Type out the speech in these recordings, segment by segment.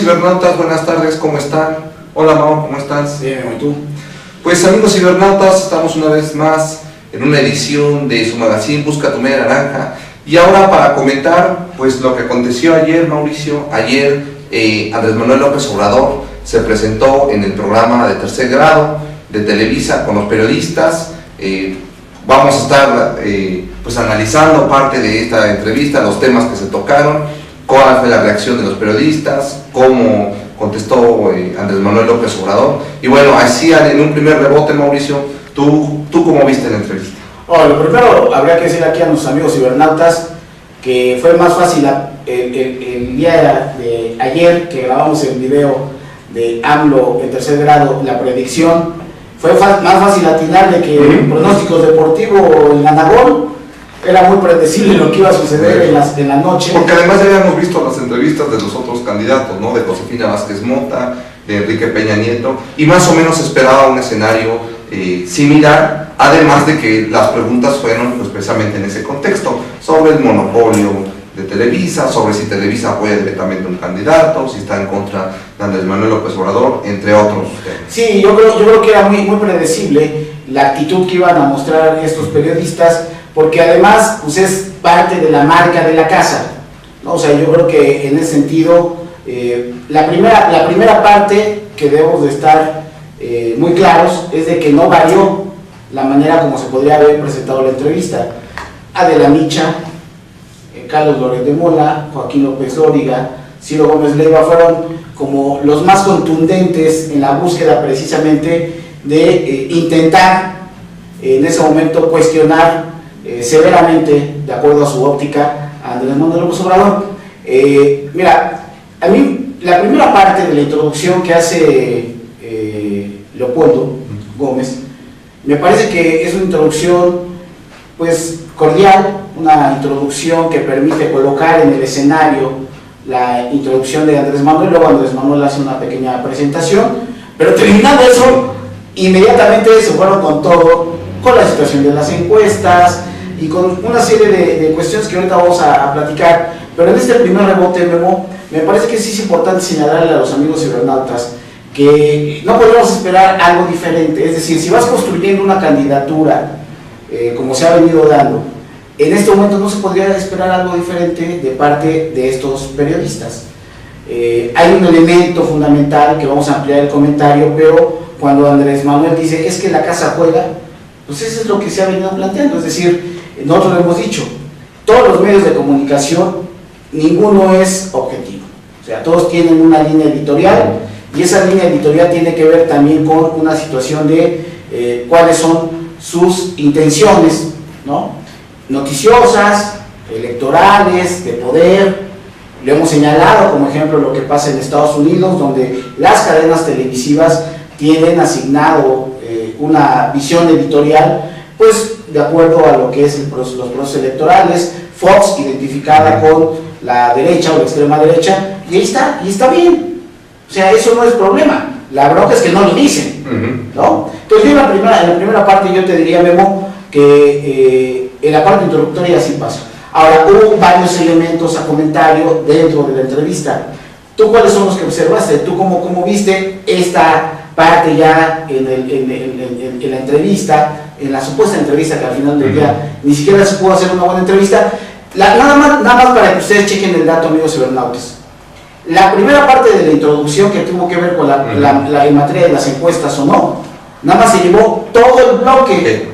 cibernautas, buenas tardes, ¿cómo están? Hola Mau, ¿cómo estás? Bien, ¿y tú? Pues amigos cibernautas, estamos una vez más en una edición de su magazine Busca tu Media Naranja. Y ahora para comentar pues lo que aconteció ayer, Mauricio. Ayer Andrés Manuel López Obrador se presentó en el programa de Tercer Grado de Televisa con los periodistas. Vamos a estar pues analizando parte de esta entrevista, los temas que se tocaron, cuál fue la reacción de los periodistas, cómo contestó Andrés Manuel López Obrador. Y bueno, así en un primer rebote, Mauricio, ¿tú cómo viste la entrevista? Lo primero, habría que decir aquí a nuestros amigos cibernautas que fue más fácil el día de ayer que grabamos el video de AMLO en Tercer Grado, la predicción. Fue más fácil atinar de que pronósticos deportivos en Anagol. Era muy predecible lo que iba a suceder en la noche. Porque además ya habíamos visto las entrevistas de los otros candidatos, ¿no? De Josefina Vázquez Mota, de Enrique Peña Nieto, y más o menos esperaba un escenario similar, además de que las preguntas fueron pues, precisamente en ese contexto, sobre el monopolio de Televisa, sobre si Televisa apoya directamente a un candidato, si está en contra de Andrés Manuel López Obrador, entre otros temas. Sí, yo creo que era muy predecible la actitud que iban a mostrar estos periodistas, porque además pues, es parte de la marca de la casa, ¿no? O sea, yo creo que en ese sentido, la primera parte que debemos de estar muy claros es de que no varió la manera como se podría haber presentado la entrevista. Adela Micha, Carlos Loret de Mola, Joaquín López Dóriga, Ciro Gómez Leiva fueron como los más contundentes en la búsqueda precisamente de intentar en ese momento cuestionar severamente, de acuerdo a su óptica, a Andrés Manuel López Obrador. Mira, a mí la primera parte de la introducción que hace Leopoldo Gómez me parece que es una introducción pues cordial, una introducción que permite colocar en el escenario la introducción de Andrés Manuel. Luego Andrés Manuel hace una pequeña presentación, pero terminando eso, inmediatamente se fueron con todo, con la situación de las encuestas y con una serie de cuestiones que ahorita vamos a platicar. Pero en este primer rebote, Memo, me parece que sí es importante señalarle a los amigos cibernautas que no podemos esperar algo diferente. Es decir, si vas construyendo una candidatura como se ha venido dando, en este momento no se podría esperar algo diferente de parte de estos periodistas. Hay un elemento fundamental que vamos a ampliar el comentario, pero cuando Andrés Manuel dice es que la casa juega, pues eso es lo que se ha venido planteando. Es decir, nosotros lo hemos dicho, todos los medios de comunicación, ninguno es objetivo. O sea, todos tienen una línea editorial y esa línea editorial tiene que ver también con una situación de cuáles son sus intenciones, ¿no? Noticiosas, electorales, de poder. Lo hemos señalado como ejemplo lo que pasa en Estados Unidos, donde las cadenas televisivas tienen asignado una visión editorial, pues de acuerdo a lo que es los procesos electorales. Fox identificada con la derecha o la extrema derecha, y ahí está, y está bien. O sea, eso no es problema. La bronca es que no lo dicen, ¿no? Entonces yo en la primera parte yo te diría, Memo, que en la parte introductoria sí pasa. Ahora, hubo varios elementos a comentario dentro de la entrevista. ¿Tú cuáles son los que observaste? ¿Tú cómo viste esta parte ya en la entrevista, en la supuesta entrevista que al final del día ni siquiera se pudo hacer una buena entrevista? Nada más para que ustedes chequen el dato, amigos cibernautas. La primera parte de la introducción que tuvo que ver con en materia de las encuestas o no, nada más se llevó todo el bloque.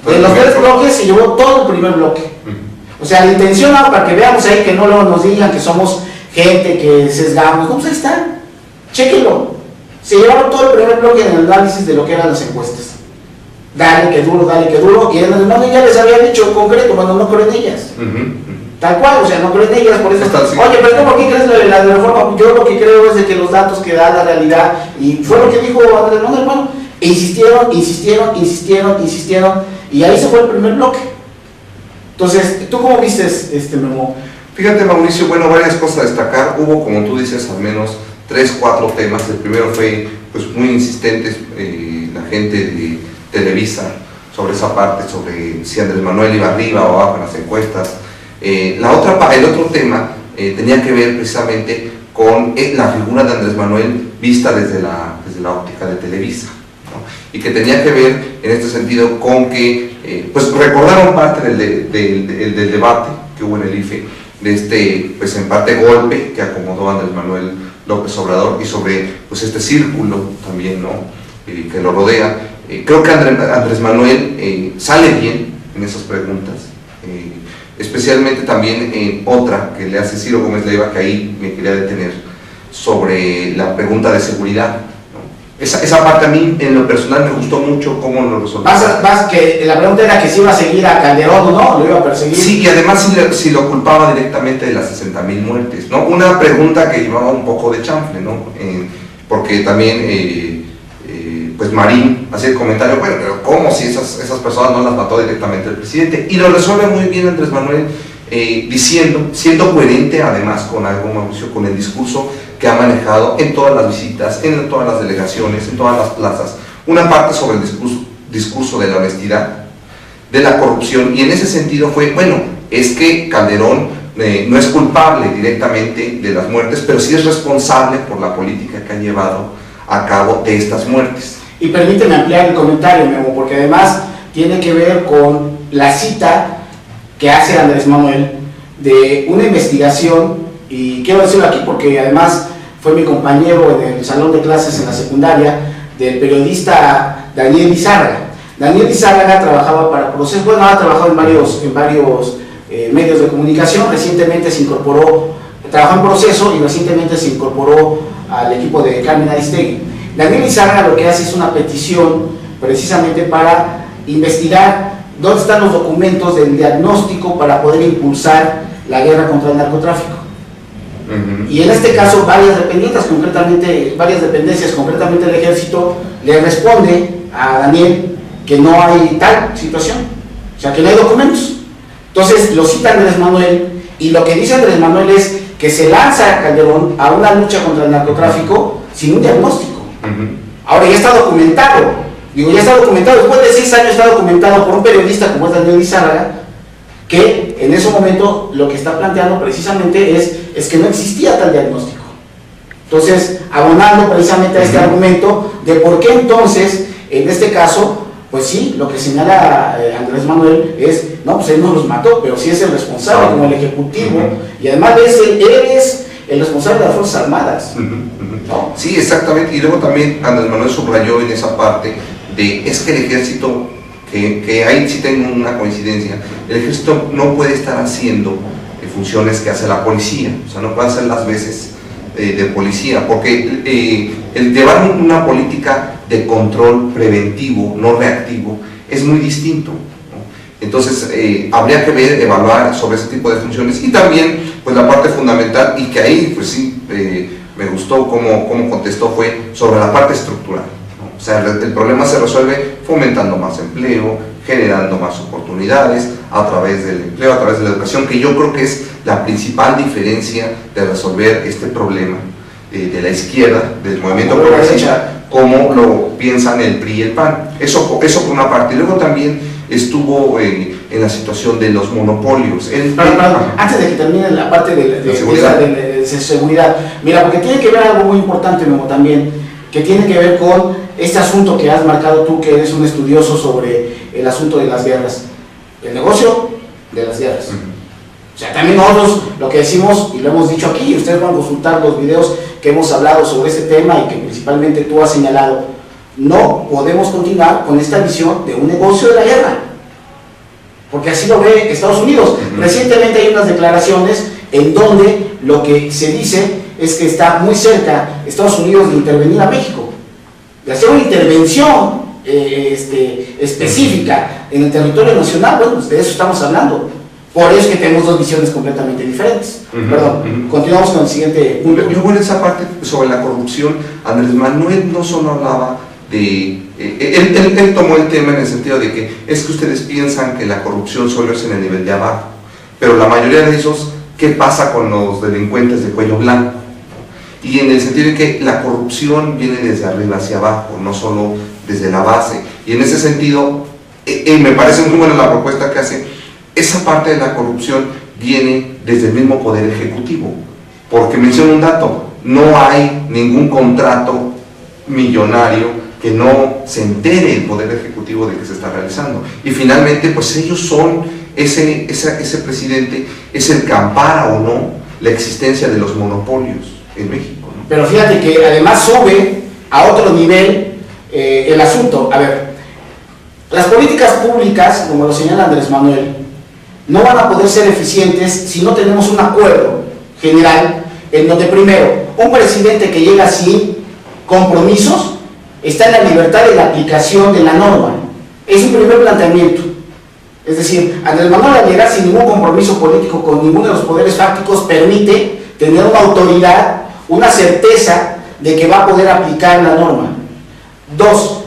De los 3 bloques se llevó todo el primer bloque. O sea, la intención para que veamos ahí que no nos digan que somos gente que sesgamos. No, pues ahí está. Chéquenlo. Se llevaron todo el primer bloque en el análisis de lo que eran las encuestas. Dale que duro. Y en el momento ya les había dicho concreto, cuando no creo en ellas. Tal cual, o sea, no creo en ellas, por eso. Oye, pero ¿por qué crees la reforma? Yo lo que creo es de que los datos que da la realidad, y fue lo que dijo Andrés Manuel, hermano, e insistieron, y ahí se fue el primer bloque. Entonces, ¿tú cómo viste Memo? Fíjate, Mauricio, bueno, varias cosas a destacar. Hubo, como tú dices, al menos 3, 4 temas. El primero fue pues muy insistentes la gente de Televisa sobre esa parte, sobre si Andrés Manuel iba arriba o abajo en las encuestas. El otro tema tenía que ver precisamente con la figura de Andrés Manuel vista desde la óptica de Televisa, ¿no? Y que tenía que ver en este sentido con que pues recordaron parte del debate que hubo en el IFE, de este pues en parte golpe que acomodó Andrés Manuel López Obrador, y sobre pues este círculo también, ¿no? Que lo rodea. Creo que Andrés Manuel sale bien en esas preguntas, especialmente también en otra que le hace Ciro Gómez Leiva, que ahí me quería detener, sobre la pregunta de seguridad, ¿no? Esa parte a mí en lo personal me gustó mucho cómo lo resolvió. Que la pregunta era que si iba a seguir a Calderón o no, lo iba a perseguir. Sí, y además si lo culpaba directamente de las 60,000 muertes, ¿no? Una pregunta que llevaba un poco de chanfle, ¿no? Porque también pues Marín hacía el comentario, bueno, pero ¿cómo si esas personas no las mató directamente el presidente? Y lo resuelve muy bien Andrés Manuel, siendo coherente además con algo, Mauricio, con el discurso que ha manejado en todas las visitas, en todas las delegaciones, en todas las plazas. Una parte sobre el discurso de la honestidad, de la corrupción, y en ese sentido fue, bueno, es que Calderón no es culpable directamente de las muertes, pero sí es responsable por la política que ha llevado a cabo de estas muertes. Y permíteme ampliar el comentario, Memo, porque además tiene que ver con la cita que hace Andrés Manuel de una investigación, y quiero decirlo aquí porque además fue mi compañero en el salón de clases en la secundaria, del periodista Daniel Lizárraga. Daniel Lizárraga trabajaba para Proceso, bueno, ha trabajado en varios medios de comunicación, recientemente se incorporó, trabajó en Proceso y recientemente se incorporó al equipo de Carmen Aristegui. Daniel Lizárraga lo que hace es una petición precisamente para investigar dónde están los documentos del diagnóstico para poder impulsar la guerra contra el narcotráfico. Y en este caso varias dependencias, concretamente el ejército, le responde a Daniel que no hay tal situación, o sea que no hay documentos. Entonces lo cita Andrés Manuel, y lo que dice Andrés Manuel es que se lanza a Calderón a una lucha contra el narcotráfico sin un diagnóstico. Ahora ya está documentado, después de 6 años está documentado por un periodista como es Daniel Lizárraga, que en ese momento lo que está planteando precisamente es que no existía tal diagnóstico. Entonces, abonando precisamente a este argumento de por qué entonces, en este caso, pues sí, lo que señala Andrés Manuel es, no, pues él no los mató, pero sí es el responsable como el ejecutivo, y además él es el responsable de las Fuerzas Armadas. ¿No? Sí, exactamente, y luego también Andrés Manuel subrayó en esa parte de, es que el ejército, que ahí sí tengo una coincidencia, el ejército no puede estar haciendo funciones que hace la policía, o sea, no puede hacer las veces de policía, porque el llevar una política de control preventivo, no reactivo, es muy distinto, ¿no? Entonces habría que evaluar sobre ese tipo de funciones, y también pues la parte fundamental, y que ahí pues sí me gustó cómo contestó, fue sobre la parte estructural, ¿no? O sea, el problema se resuelve fomentando más empleo, generando más oportunidades a través del empleo, a través de la educación, que yo creo que es la principal diferencia de resolver este problema de la izquierda, del movimiento progresista, como lo piensan el PRI y el PAN. Eso por una parte. Y luego también estuvo en la situación de los monopolios. Antes de que termine la parte de seguridad, mira, porque tiene que ver algo muy importante, Memo, también, que tiene que ver con este asunto que has marcado tú, que eres un estudioso sobre el asunto de las guerras, el negocio de las guerras. O sea, también nosotros lo que decimos, y lo hemos dicho aquí, ustedes van a consultar los videos que hemos hablado sobre este tema y que principalmente tú has señalado, no podemos continuar con esta visión de un negocio de la guerra, porque así lo ve Estados Unidos. Recientemente hay unas declaraciones en donde lo que se dice es que está muy cerca Estados Unidos de intervenir a México, de hacer una intervención específica en el territorio nacional. Bueno, pues de eso estamos hablando. Por eso es que tenemos dos visiones completamente diferentes. Perdón, continuamos con el siguiente punto. Luego en esa parte sobre la corrupción, Andrés Manuel no solo hablaba de... él tomó el tema en el sentido de que es que ustedes piensan que la corrupción solo es en el nivel de abajo, pero la mayoría de esos, ¿qué pasa con los delincuentes de cuello blanco? Y en el sentido de que la corrupción viene desde arriba hacia abajo, no solo desde la base. Y en ese sentido, me parece muy buena la propuesta que hace. Esa parte de la corrupción viene desde el mismo poder ejecutivo, porque menciona un dato, no hay ningún contrato millonario que no se entere el Poder Ejecutivo de que se está realizando. Y finalmente, pues ellos son, ese presidente es el que ampara o no la existencia de los monopolios en México, ¿no? Pero fíjate que además sube a otro nivel el asunto. A ver, las políticas públicas, como lo señala Andrés Manuel, no van a poder ser eficientes si no tenemos un acuerdo general en donde, primero, un presidente que llega sin compromisos está en la libertad de la aplicación de la norma. Es un primer planteamiento. Es decir, Andrés Manuel, al llegar sin ningún compromiso político con ninguno de los poderes fácticos, permite tener una autoridad, una certeza de que va a poder aplicar la norma. Dos,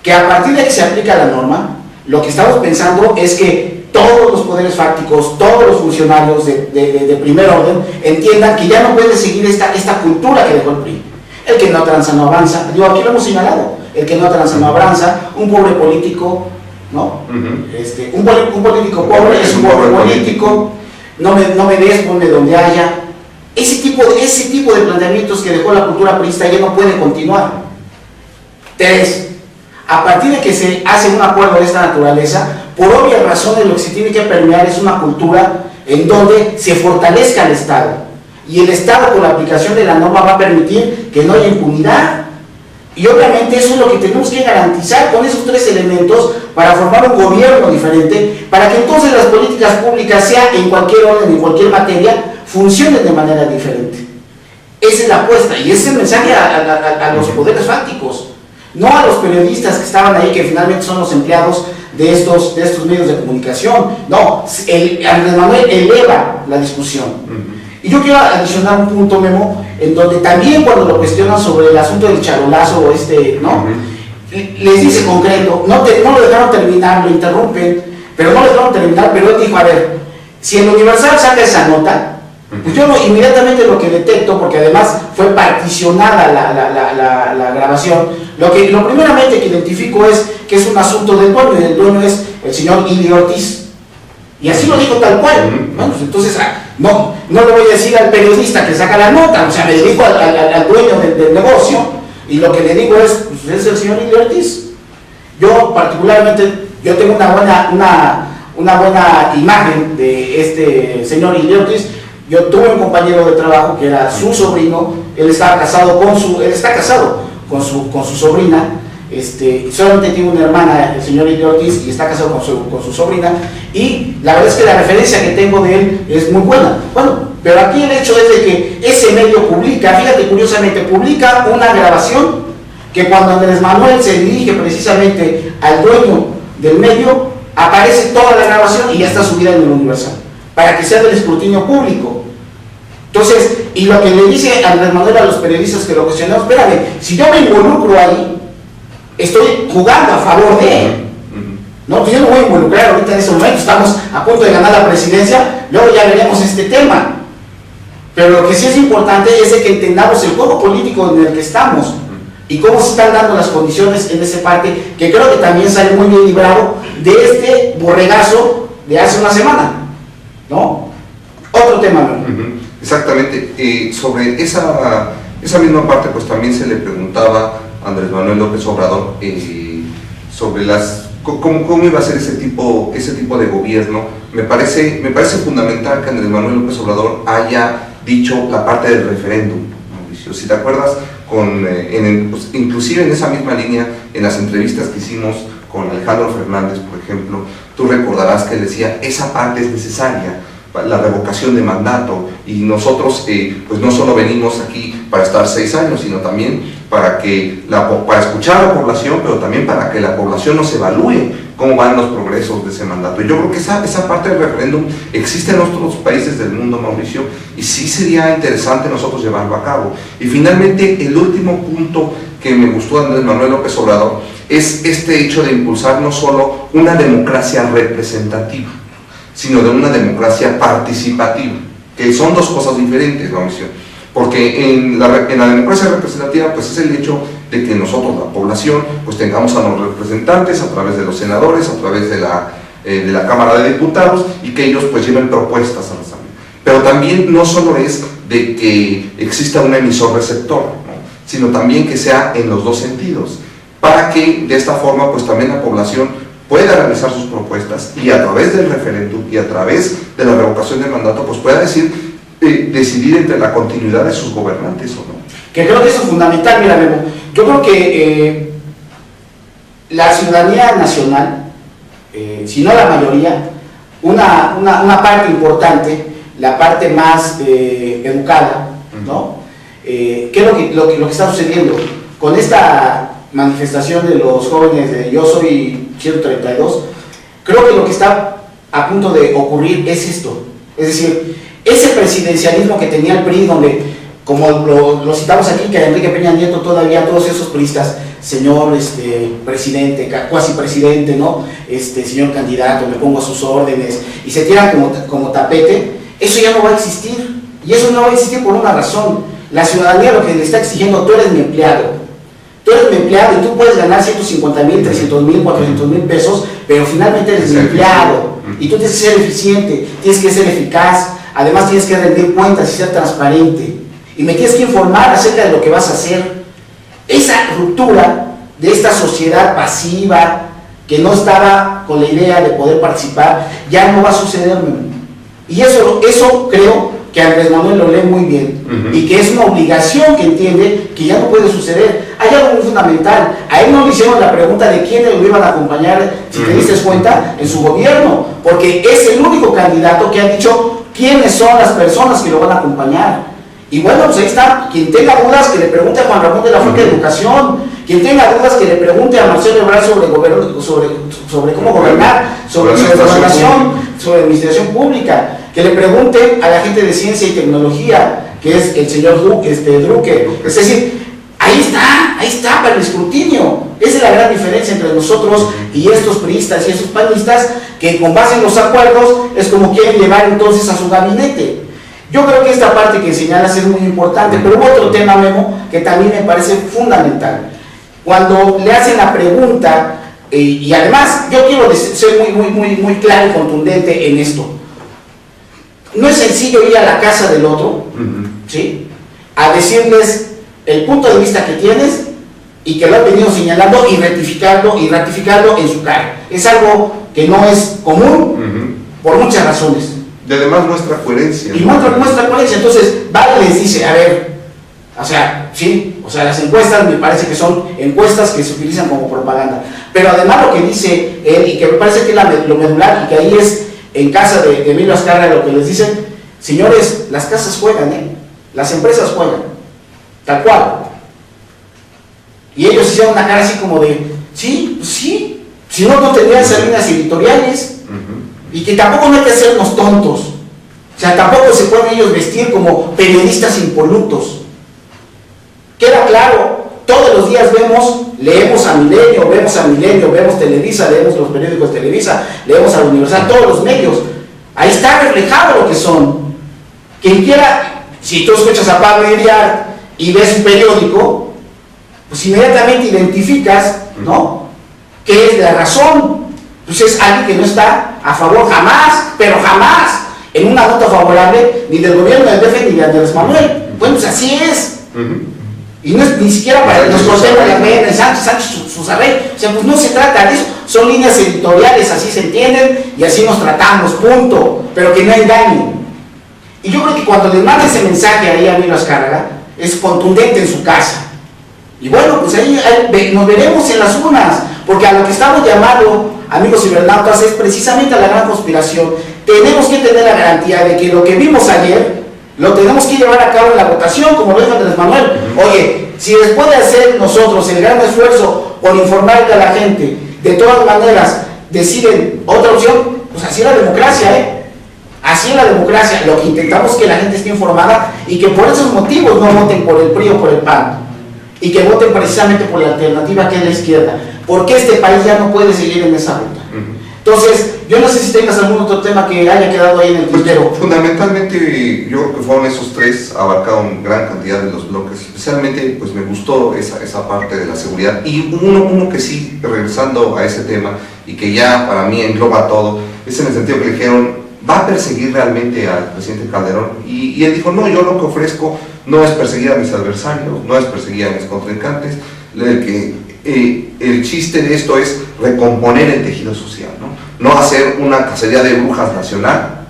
que a partir de que se aplica la norma, lo que estamos pensando es que todos los poderes fácticos, todos los funcionarios de primer orden entiendan que ya no puede seguir esta cultura que dejó el PRI. El que no tranza no avanza. Digo, aquí lo hemos señalado. El que no tranza no avanza. Un pobre político, ¿no? Un político pobre es un pobre político. No me des, ponme donde haya. Ese tipo de planteamientos que dejó la cultura priista ya no puede continuar. Tres, a partir de que se hace un acuerdo de esta naturaleza, por obvias razones lo que se tiene que permear es una cultura en donde se fortalezca el Estado. Y el Estado, con la aplicación de la norma, va a permitir que no haya impunidad. Y obviamente eso es lo que tenemos que garantizar con esos tres elementos para formar un gobierno diferente, para que entonces las políticas públicas, sea en cualquier orden, en cualquier materia, funcionen de manera diferente. Esa es la apuesta y ese es el mensaje a los poderes fácticos, no a los periodistas que estaban ahí, que finalmente son los empleados de estos medios de comunicación. No, Andrés Manuel eleva la discusión. Y yo quiero adicionar un punto, Memo, en donde también cuando lo cuestionan sobre el asunto del charolazo, ¿no? Les dice concreto, no lo dejaron terminar, lo interrumpen, pero no lo dejaron terminar, pero él dijo, a ver, si el Universal saca esa nota, pues yo inmediatamente lo que detecto, porque además fue particionada la grabación, lo primeramente que identifico es que es un asunto del dueño, y el dueño es el señor Ili Ortiz. Y así lo dijo tal cual. Bueno, pues entonces, no le voy a decir al periodista que saca la nota, o sea, me dirijo al dueño del negocio, y lo que le digo es, pues es el señor Ili Ortiz. Yo particularmente, yo tengo una buena imagen de este señor Ili Ortiz. Yo tuve un compañero de trabajo que era su sobrino, él está casado con su sobrina, solamente tiene una hermana, el señor Ili Ortiz, y está casado con su sobrina, y la verdad es que la referencia que tengo de él es muy buena. Bueno, pero aquí el hecho es de que ese medio publica, fíjate curiosamente, publica una grabación que cuando Andrés Manuel se dirige precisamente al dueño del medio, aparece toda la grabación y ya está subida en el Universal, para que sea del escrutinio público. Entonces, y lo que le dice Andrés Manuel a los periodistas que lo cuestionaron, espérame, si yo me involucro ahí, estoy jugando a favor de él. No, pues yo no voy a involucrar ahorita en ese momento, estamos a punto de ganar la presidencia, luego ya veremos este tema. Pero lo que sí es importante es de que entendamos el juego político en el que estamos y cómo se están dando las condiciones en ese parte, que creo que también sale muy bien librado de este borregazo de hace una semana, ¿no? Otro tema, ¿no? Exactamente. Sobre esa misma parte, pues también se le preguntaba a Andrés Manuel López Obrador sobre cómo iba a ser ese tipo de gobierno. Me parece fundamental que Andrés Manuel López Obrador haya dicho la parte del referéndum, Mauricio. Si te acuerdas, pues, inclusive en esa misma línea, en las entrevistas que hicimos con Alejandro Fernández, por ejemplo, tú recordarás que él decía, esa parte es necesaria, la revocación de mandato, y nosotros pues no solo venimos aquí para estar 6 años, sino también para escuchar a la población, pero también para que la población nos evalúe cómo van los progresos de ese mandato. Y yo creo que esa parte del referéndum existe en otros países del mundo, Mauricio, y sí sería interesante nosotros llevarlo a cabo. Y finalmente, el último punto que me gustó de Andrés Manuel López Obrador es este hecho de impulsar no solo una democracia representativa, sino de una democracia participativa, que son dos cosas diferentes, Mauricio. Porque en la democracia representativa, pues es el hecho de que nosotros, la población, pues tengamos a los representantes a través de los senadores, a través de la Cámara de Diputados, y que ellos pues lleven propuestas a la Asamblea. Pero también no solo es de que exista un emisor receptor, ¿no? Sino también que sea en los dos sentidos, para que de esta forma pues también la población pueda realizar sus propuestas y a través del referéndum y a través de la revocación del mandato pues pueda decidir entre la continuidad de sus gobernantes o no. Que creo que eso es fundamental, mira Memo, yo creo que la ciudadanía nacional, si no la mayoría, una parte importante, la parte más educada, ¿no? ¿Qué es lo que está sucediendo? Con esta manifestación de los jóvenes de Yo Soy 132, creo que lo que está a punto de ocurrir es esto, es decir, ese presidencialismo que tenía el PRI, donde, como lo citamos aquí, que Enrique Peña Nieto todavía, todos esos priistas, señor presidente, cuasi presidente, ¿no? Señor candidato, me pongo a sus órdenes, y se tiran como tapete, eso ya no va a existir, y eso no va a existir por una razón. La ciudadanía lo que le está exigiendo: tú eres mi empleado, y tú puedes ganar 150,000, 300,000, 400,000 pesos, pero finalmente eres mi empleado, y tú tienes que ser eficiente, tienes que ser eficaz, además tienes que rendir cuentas y ser transparente, y me tienes que informar acerca de lo que vas a hacer. Esa ruptura de esta sociedad pasiva que no estaba con la idea de poder participar ya no va a suceder, y eso creo que Andrés Manuel lo lee muy bien, y que es una obligación que entiende que ya no puede suceder. Hay algo muy fundamental: a él no le hicieron la pregunta de quiénes lo iban a acompañar, si te diste cuenta, en su gobierno, porque es el único candidato que ha dicho quiénes son las personas que lo van a acompañar. Y bueno, pues ahí está. Quien tenga dudas, que le pregunte a Juan Ramón de la Fuente de Educación. Quien tenga dudas, que le pregunte a Marcelo Ebrard sobre cómo gobernar, sobre gobernación, sobre administración pública. Que le pregunte a la gente de ciencia y tecnología, que es el señor Drucker. Es decir, ahí está para el escrutinio. Esa es la gran diferencia entre nosotros y estos priistas y estos panistas, que con base en los acuerdos es como quieren llevar entonces a su gabinete. Yo creo que esta parte que señalas es muy importante, pero hubo otro tema, Memo, que también me parece fundamental. Cuando le hacen la pregunta, y además yo quiero ser muy claro y contundente en esto. No es sencillo ir a la casa del otro, ¿sí?, a decirles el punto de vista que tienes y que lo han venido señalando y ratificando en su cara. Es algo que no es común por muchas razones. Y además muestra coherencia. Y muestra coherencia. Entonces, Vale les dice: a ver, o sea, sí, las encuestas me parece que son encuestas que se utilizan como propaganda. Pero además lo que dice él, y que me parece que es lo medular, y que ahí es en casa de Emilio Azcárraga lo que les dicen: señores, las casas juegan, las empresas juegan, tal cual. Y ellos hicieron una cara así como de: sí, pues sí, si no tendrían esas líneas editoriales. Y que tampoco no hay que hacernos tontos, o sea, tampoco se pueden ellos vestir como periodistas impolutos. Queda claro, todos los días leemos a Milenio, vemos Televisa, leemos los periódicos de Televisa, leemos a la Universal, todos los medios. Ahí está reflejado lo que son. Quien quiera, si tú escuchas a Pablo Iriart y ves un periódico, pues inmediatamente identificas, ¿no?, qué es la razón. Pues es alguien que no está a favor jamás, pero jamás, en una nota favorable ni del gobierno del DF ni de Andrés Manuel. Bueno, pues así es. Y no es ni siquiera para que nos protegen la pena, Sánchez Susarrey. O sea, pues no se trata de eso. Son líneas editoriales, así se entienden y así nos tratamos, punto. Pero que no engañen. Y yo creo que cuando le manda ese mensaje ahí a Emilio Azcárraga, es contundente en su casa. Y bueno, pues ahí nos veremos en las urnas, porque a lo que estamos llamando, amigos cibernautas, es precisamente a la gran conspiración. Tenemos que tener la garantía de que lo que vimos ayer lo tenemos que llevar a cabo en la votación, como lo dijo Andrés Manuel. Oye, si después de hacer nosotros el gran esfuerzo por informarle a la gente, de todas maneras deciden otra opción, pues así es la democracia, Así es la democracia. Lo que intentamos es que la gente esté informada y que por esos motivos no voten por el PRI o por el PAN, y que voten precisamente por la alternativa, que es la izquierda, porque este país ya no puede seguir en esa ruta. Entonces, yo no sé si tengas algún otro tema que haya quedado ahí en el tintero. Fundamentalmente, yo creo que fueron esos tres, abarcaron gran cantidad de los bloques. Especialmente, pues me gustó esa parte de la seguridad. Y uno que sí, regresando a ese tema, y que ya para mí engloba todo, es en el sentido que dijeron, va a perseguir realmente al presidente Calderón, y él dijo, no, yo lo que ofrezco no es perseguir a mis adversarios, no es perseguir a mis contrincantes, el chiste de esto es recomponer el tejido social, no hacer una cacería de brujas nacional,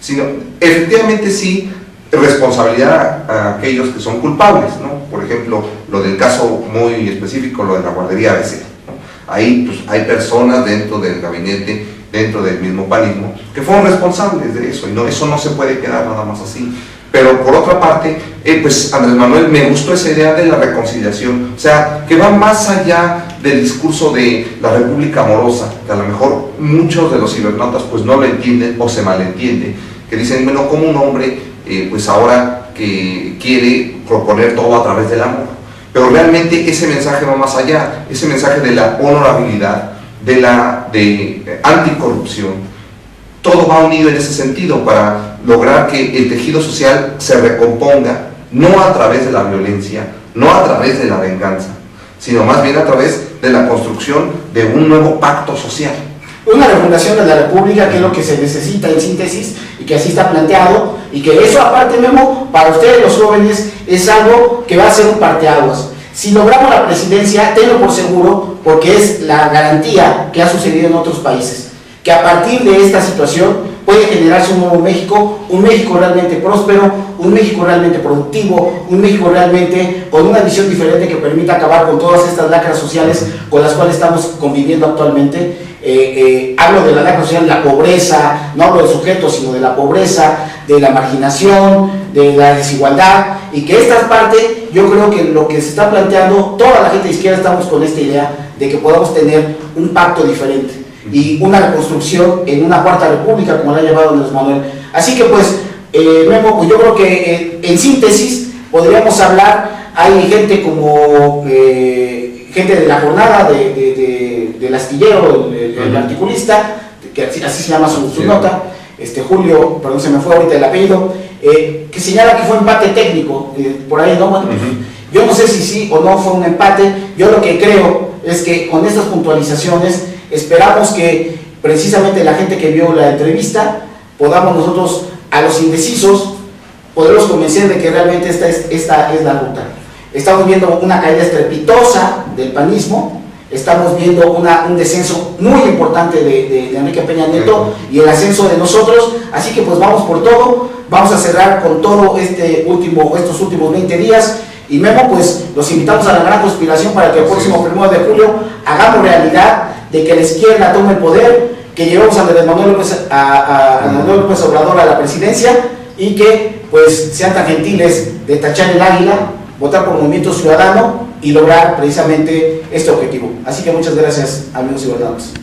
sino efectivamente sí responsabilidad a aquellos que son culpables, ¿no? Por ejemplo, lo del caso muy específico, lo de la guardería ABC, ¿no? Ahí pues, hay personas dentro del gabinete, dentro del mismo panismo, que fueron responsables de eso, y eso no se puede quedar nada más así. Pero por otra parte, pues Andrés Manuel, me gustó esa idea de la reconciliación, o sea, que va más allá del discurso de la república amorosa, que a lo mejor muchos de los cibernautas pues no lo entienden o se malentiende, que dicen, bueno, como un hombre pues ahora que quiere proponer todo a través del amor, pero realmente ese mensaje va más allá, ese mensaje de la honorabilidad, de anticorrupción, todo va unido en ese sentido para lograr que el tejido social se recomponga, no a través de la violencia, no a través de la venganza, sino más bien a través de la construcción de un nuevo pacto social. Una refundación de la República, que es lo que se necesita en síntesis, y que así está planteado, y que eso aparte, Memo, para ustedes los jóvenes, es algo que va a ser un parteaguas. Si logramos la presidencia, tenlo por seguro, porque es la garantía que ha sucedido en otros países, que a partir de esta situación puede generarse un nuevo México, un México realmente próspero, un México realmente productivo, un México realmente con una visión diferente que permita acabar con todas estas lacras sociales con las cuales estamos conviviendo actualmente. Hablo de la lacra social, la pobreza, no hablo de sujetos, sino de la pobreza, de la marginación, de la desigualdad, y que esta parte, yo creo que lo que se está planteando, toda la gente de izquierda estamos con esta idea de que podamos tener un pacto diferente y una reconstrucción en una cuarta república, como la ha llamado Andrés Manuel. Así que pues, Memo, pues yo creo que en síntesis podríamos hablar, hay gente como gente de la jornada del astillero, el articulista, que así se llama su nota, Julio, perdón, se me fue ahorita el apellido, que señala que fue empate técnico, por ahí, ¿no? Bueno, yo no sé si sí o no fue un empate. Yo lo que creo es que con estas puntualizaciones esperamos que precisamente la gente que vio la entrevista podamos nosotros, a los indecisos, poderlos convencer de que realmente esta es la ruta. Estamos viendo una caída estrepitosa del panismo, estamos viendo un descenso muy importante de Enrique Peña Nieto y el ascenso de nosotros, así que pues vamos por todo, vamos a cerrar con todo estos últimos 20 días, y Memo, pues los invitamos a la gran conspiración para que el próximo 1 de julio hagamos realidad de que la izquierda tome el poder, que llevemos a Andrés Manuel López Obrador a la presidencia, y que pues sean tan gentiles de tachar el águila, votar por Movimiento Ciudadano y lograr precisamente este objetivo. Así que muchas gracias, amigos ciudadanos.